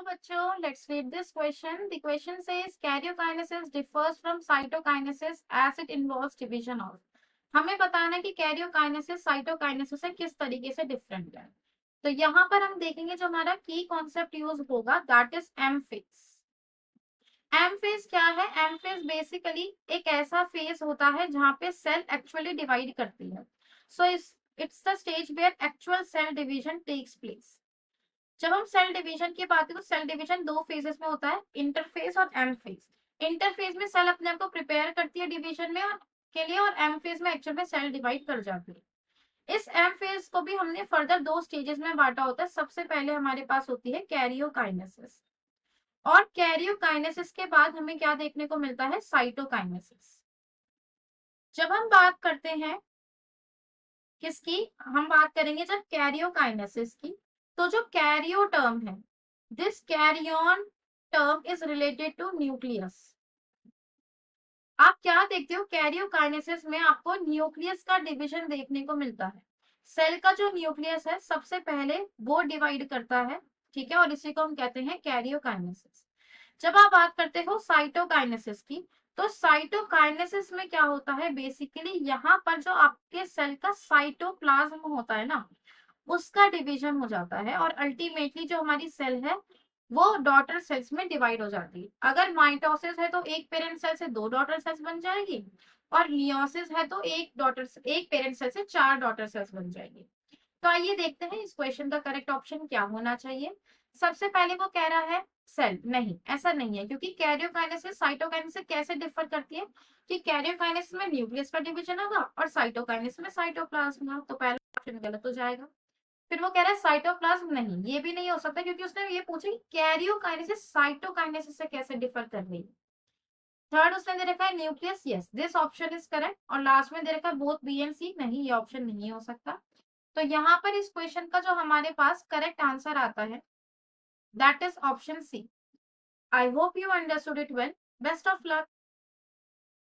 बच्चों, let's read this question. The question says karyokinesis differs from cytokinesis as it involves division of. हमें बताना है कि karyokinesis cytokinesis से किस तरीके से डिफरेंट है। तो यहाँ पर हम देखेंगे जो हमारा की कॉन्सेप्ट यूज होगा that is M phase. M phase क्या है? एम फेज बेसिकली एक ऐसा फेज होता है जहाँ पे सेल एक्चुअली डिवाइड करती है। So it's the stage where actual cell division takes place. जब हम सेल डिवीजन की बात करें तो सेल डिवीजन दो फेजेस में होता है, इंटरफेज और एम फेज। इंटरफेज में सेल अपने आप को प्रिपेयर करती है डिवीजन में के लिए, और एम फेज में एक्चुअल में सेल डिवाइड कर जाती है। इस एम फेज को भी हमने फर्दर दो स्टेजेस में बांटा होता है। सबसे पहले हमारे पास होती है कैरियोकाइनेसिस, और कैरियोकाइनेसिस के बाद हमें क्या देखने को मिलता है? साइटोकाइनेसिस। जब हम बात करते हैं किसकी, हम बात करेंगे जब कैरियोकाइनेसिस की, तो जो कैरियो टर्म है, this karyon term is related to nucleus. आप क्या देखते हो? कैरियोकाइनेसिस में आपको न्यूक्लियस का डिवीजन देखने को मिलता है। सेल का जो न्यूक्लियस है सबसे पहले वो डिवाइड करता है, ठीक है, और इसी को हम कहते हैं कैरियोकाइनेसिस। जब आप बात करते हो साइटोकाइनेसिस की, तो साइटोकाइनेसिस में क्या होता है? बेसिकली यहाँ पर जो आपके सेल का साइटोप्लाज्म होता है ना, उसका डिवीजन हो जाता है, और अल्टीमेटली जो हमारी सेल है वो डॉटर सेल्स में डिवाइड हो जाती है। अगर माइटोसिस है तो एक पेरेंट सेल से दो डॉटर सेल्स बन जाएगी, और मियोसिस है तो एक पेरेंट सेल से चार डॉटर सेल्स बन जाएगी। तो आइए देखते हैं इस क्वेश्चन का करेक्ट ऑप्शन क्या होना चाहिए। सबसे पहले वो कह रहा है सेल, नहीं ऐसा नहीं है, क्योंकि कैरियोकाइनेसिस साइटोकाइनेसिस से कैसे डिफर करती है कि कैरियोकाइनेसिस में न्यूक्लियस का डिवीजन होगा और साइटोकाइनेसिस में साइटोप्लाज्म। तो पहला ऑप्शन गलत हो जाएगा। फिर वो कह रहा है साइटोप्लाज्म, नहीं ये भी नहीं हो सकता, क्योंकि उसने ये पूछा कि कैरियोकाइनेसिस साइटोकाइनेसिस से कैसे डिफर कर रही है। थर्ड उसने दे रखा है nucleus, yes this option is correct. और लास्ट में दे रखा है बोथ बी एंड सी, नहीं ये ऑप्शन नहीं हो सकता। तो यहाँ पर इस क्वेश्चन का जो हमारे पास करेक्ट आंसर आता है that is option C. I hope you understood it well. Best of luck.